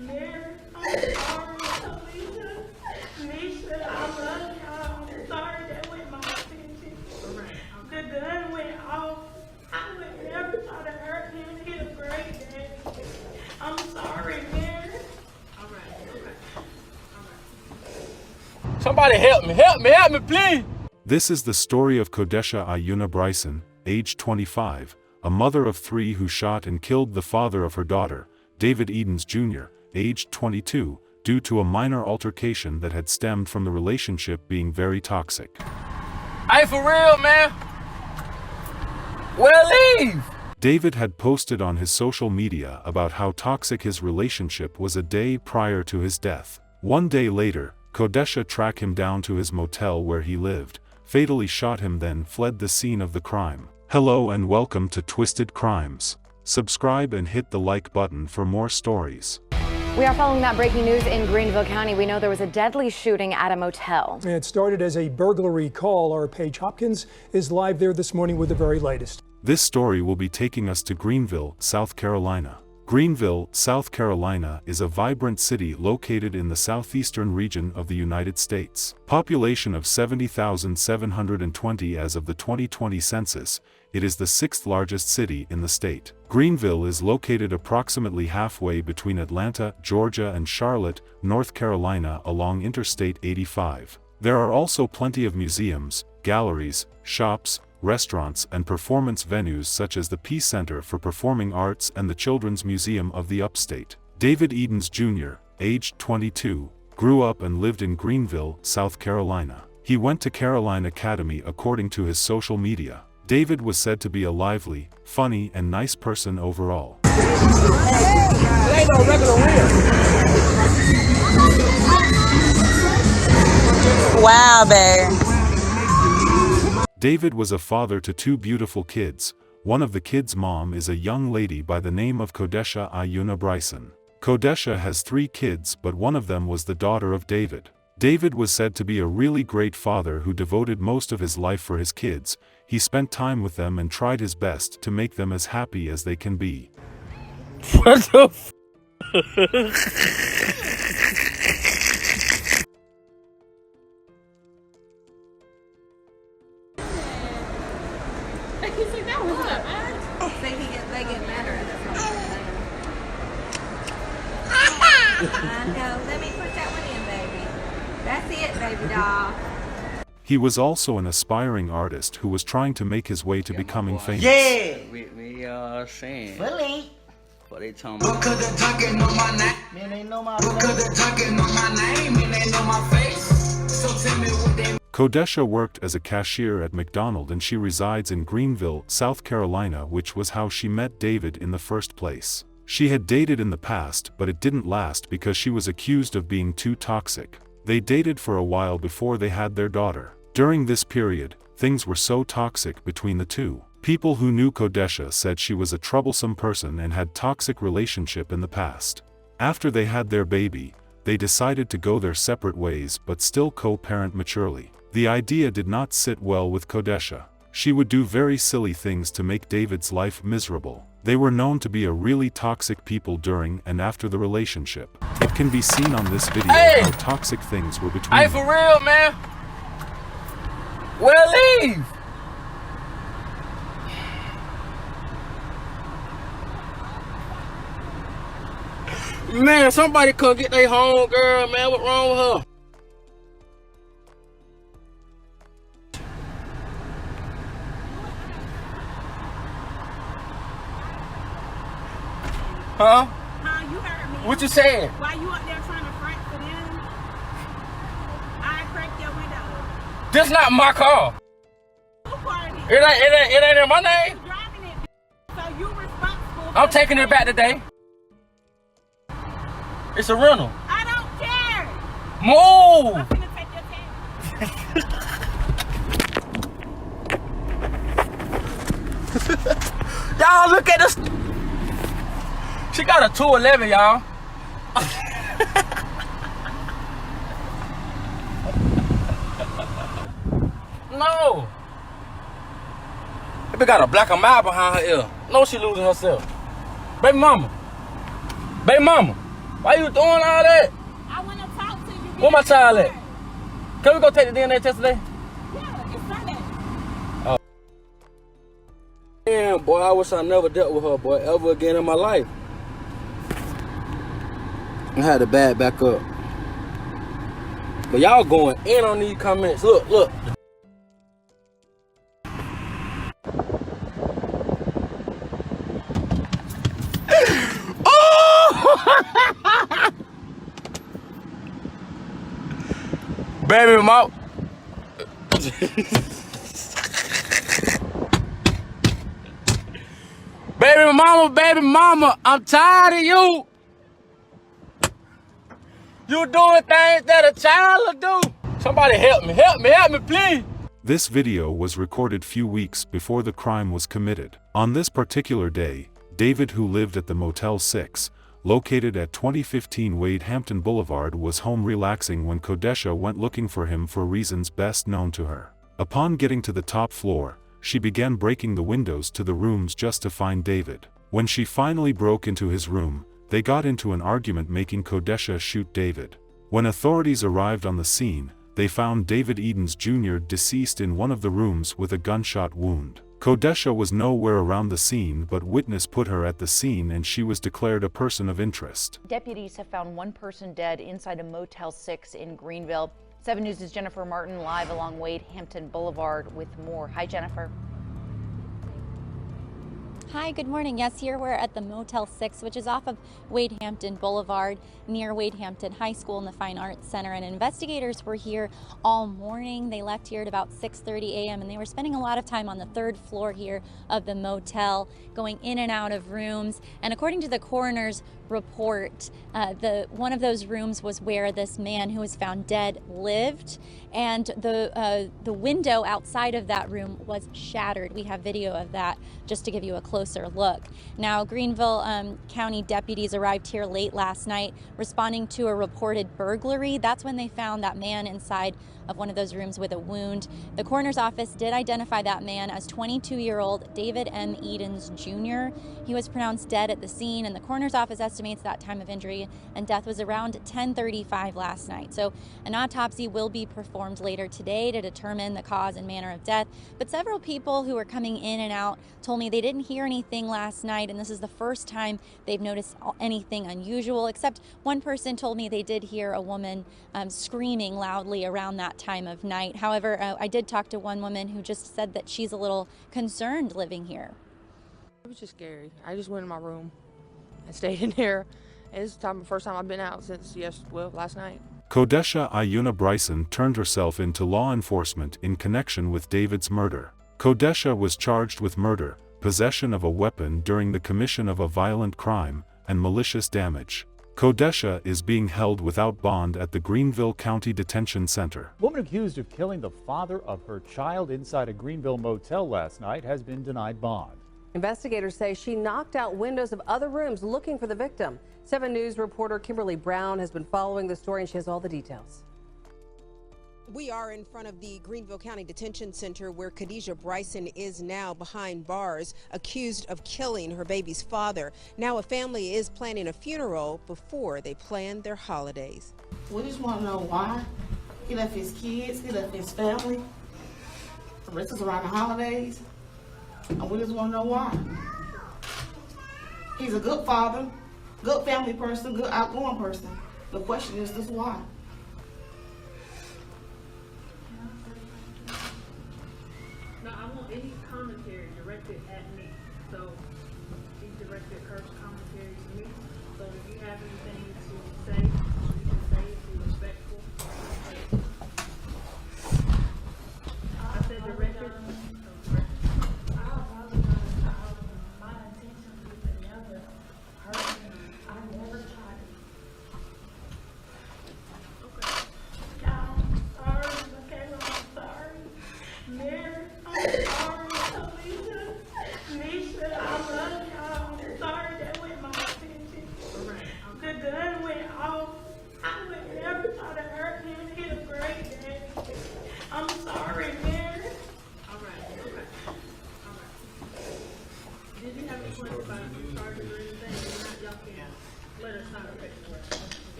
Mary, I'm sorry, Alicia. Nisha, I love y'all. I'm sorry that went my attention. The gun went off. I would never try to hurt him. He's a great daddy. I'm sorry, Mary. Somebody help me, please. This is the story of Kodesha Ayuna Bryson, age 25, a mother of 3 who shot and killed the father of her daughter, David Edens Jr., aged 22, due to a minor altercation that had stemmed from the relationship being very toxic. Hey, for real, man. Well, leave. David had posted on his social media about how toxic his relationship was a day prior to his death. One day later, Kodesha tracked him down to his motel where he lived, fatally shot him, then fled the scene of the crime. Hello and welcome to Twisted Crimes. Subscribe and hit the like button for more stories. We are following that breaking news in Greenville County. We know there was a deadly shooting at a motel. It started as a burglary call. Our Paige Hopkins is live there this morning with the very latest. This story will be taking us to Greenville, South Carolina. Greenville, South Carolina is a vibrant city located in the southeastern region of the United States. Population of 70,720 as of the 2020 census, it is the 6th largest city in the state. Greenville is located approximately halfway between Atlanta, Georgia and Charlotte, North Carolina along Interstate 85. There are also plenty of museums, galleries, shops, restaurants and performance venues such as the Peace Center for Performing Arts and the Children's Museum of the Upstate. David Edens Jr., aged 22, grew up and lived in Greenville, South Carolina. He went to Caroline Academy according to his social media. David was said to be a lively, funny and nice person overall. Wow, babe. David was a father to 2 beautiful kids. One of the kids' mom is a young lady by the name of Kodesha Ayuna Bryson. Kodesha has 3 kids, but one of them was the daughter of David. David was said to be a really great father who devoted most of his life for his kids. He spent time with them and tried his best to make them as happy as they can be. What the f? They get madder. I know. Let me put that one in, baby. That's it, baby doll. He was also an aspiring artist who was trying to make his way to becoming famous. Yeah! We saying. Fully. What they talking about? Man, they know my face. So tell me what they. Kodesha worked as a cashier at McDonald's and she resides in Greenville, South Carolina, which was how she met David in the first place. She had dated in the past, but it didn't last because she was accused of being too toxic. They dated for a while before they had their daughter. During this period, things were so toxic between the two. People who knew Kodesha said she was a troublesome person and had toxic relationship in the past. After they had their baby, they decided to go their separate ways but still co-parent maturely. The idea did not sit well with Kodesha. She would do very silly things to make David's life miserable. They were known to be a really toxic people during and after the relationship. It can be seen on this video how toxic things were between them. Hey, for real, man. Well, leave. Man, somebody come get their home girl, man. What wrong with her? Huh? You heard me. What you saying? Why you up there trying to front for them? I cracked your window. This not my car. Who part of It ain't in my name. You driving it, so you responsible. I'm taking it back today. It's a rental. I don't care. Move. I'm gonna take your tag. Y'all look at this. She got a 211, y'all. No. Baby got a black and mild behind her ear. No, she losing herself. Baby mama. Baby mama. Why you doing all that? I want to talk to you. Where my child at? Can we go take the DNA test today? Yeah, it's Sunday. Damn, boy, I wish I never dealt with her, boy, ever again in my life. I had to bag back up. But y'all going in on these comments. Look, look. Oh! Baby mama. Baby mama, I'm tired of you. You doing things that a child will do. Somebody help me, please. This video was recorded few weeks before the crime was committed. On this particular day, David, who lived at the Motel 6, located at 2015 Wade Hampton Boulevard, was home relaxing when Kodesha went looking for him for reasons best known to her. Upon getting to the top floor, she began breaking the windows to the rooms just to find David. When she finally broke into his room, they got into an argument, making Kodesha shoot David. When authorities arrived on the scene, they found David Edens Jr. deceased in one of the rooms with a gunshot wound. Kodesha was nowhere around the scene, but witness put her at the scene and she was declared a person of interest. Deputies have found one person dead inside a Motel 6 in Greenville. 7 News' Jennifer Martin live along Wade Hampton Boulevard with more. Hi, Jennifer. Hi, good morning. Yes, here we're at the Motel 6, which is off of Wade Hampton Boulevard near Wade Hampton High School and the Fine Arts Center. And investigators were here all morning. They left here at about 6:30 a.m. and they were spending a lot of time on the 3rd floor here of the motel, going in and out of rooms. And according to the coroner's report, one of those rooms was where this man who was found dead lived, and the window outside of that room was shattered. We have video of that just to give you a closer look. Now, Greenville County deputies arrived here late last night responding to a reported burglary. That's when they found that man inside of one of those rooms with a wound. The coroner's office did identify that man as 22-year-old David M. Edens Jr. He was pronounced dead at the scene, and the coroner's office estimates that time of injury and death was around 10:35 last night. So an autopsy will be performed later today to determine the cause and manner of death. But several people who are coming in and out told me they didn't hear anything last night, and this is the first time they've noticed anything unusual, except one person told me they did hear a woman screaming loudly around that time of night. However, I did talk to one woman who just said that she's a little concerned living here. It was just scary. I just went in my room and stayed in there. It's the first time I've been out since last night. Kodesha Ayuna Bryson turned herself into law enforcement in connection with David's murder. Kodesha was charged with murder, possession of a weapon during the commission of a violent crime, and malicious damage. Kodesha is being held without bond at the Greenville County Detention Center. Woman accused of killing the father of her child inside a Greenville motel last night has been denied bond. Investigators say she knocked out windows of other rooms looking for the victim. 7 News reporter Kimberly Brown has been following the story and she has all the details. We are in front of the Greenville County Detention Center where Khadijah Bryson is now behind bars, accused of killing her baby's father. Now a family is planning a funeral before they plan their holidays. We just want to know why. He left his kids, he left his family. The rest is around the holidays. And we just want to know why. He's a good father, good family person, good outgoing person. The question is just why. No, I want any commentary directed at me. So he directed her commentary to me. So if you have anything to say, you can say it, be respectful. I said directed. The gun went off. I would never try to hurt him, hit a girl.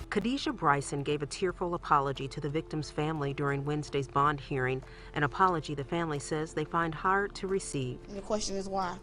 Khadijah Bryson gave a tearful apology to the victim's family during Wednesday's bond hearing, an apology the family says they find hard to receive. The question is why?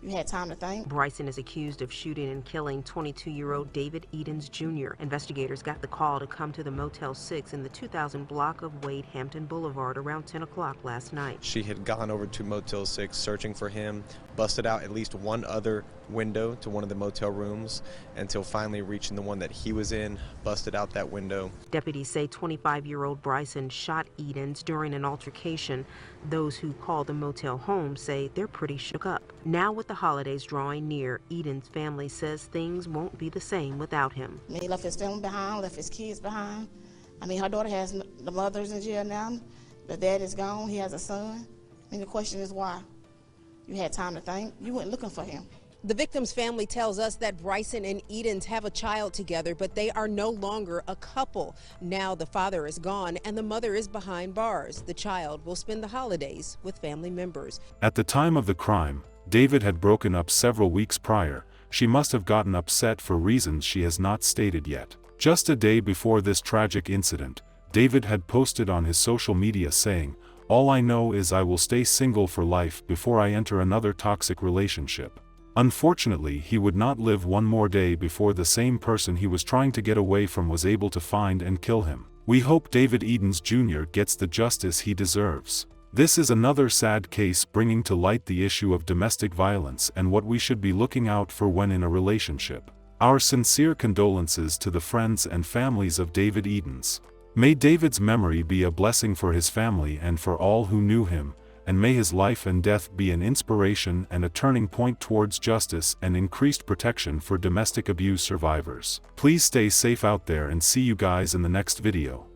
You had time to think? Bryson is accused of shooting and killing 22-year-old David Edens Jr. Investigators got the call to come to the Motel 6 in the 2000 block of Wade Hampton Boulevard around 10 o'clock last night. She had gone over to Motel 6 searching for him, busted out at least one other window to one of the motel rooms until finally reaching the one that he was in, busted out that window. Deputies say 25-year-old Bryson shot Edens during an altercation. Those who call the motel home say they're pretty shook up. Now with the holidays drawing near, Edens' family says things won't be the same without him. I mean, he left his family behind, left his kids behind. I mean, her daughter has, the mother's in jail now, the dad is gone, he has a son. I mean, the question is why? You had time to think, you went looking for him. The victim's family tells us that Bryson and Edens have a child together, but they are no longer a couple. Now the father is gone and the mother is behind bars. The child will spend the holidays with family members. At the time of the crime, David had broken up several weeks prior. She must have gotten upset for reasons she has not stated yet. Just a day before this tragic incident, David had posted on his social media saying, "All I know is I will stay single for life before I enter another toxic relationship." Unfortunately, he would not live one more day before the same person he was trying to get away from was able to find and kill him. We hope David Edens Jr. gets the justice he deserves. This is another sad case bringing to light the issue of domestic violence and what we should be looking out for when in a relationship. Our sincere condolences to the friends and families of David Edens. May David's memory be a blessing for his family and for all who knew him, and may his life and death be an inspiration and a turning point towards justice and increased protection for domestic abuse survivors. Please stay safe out there and see you guys in the next video.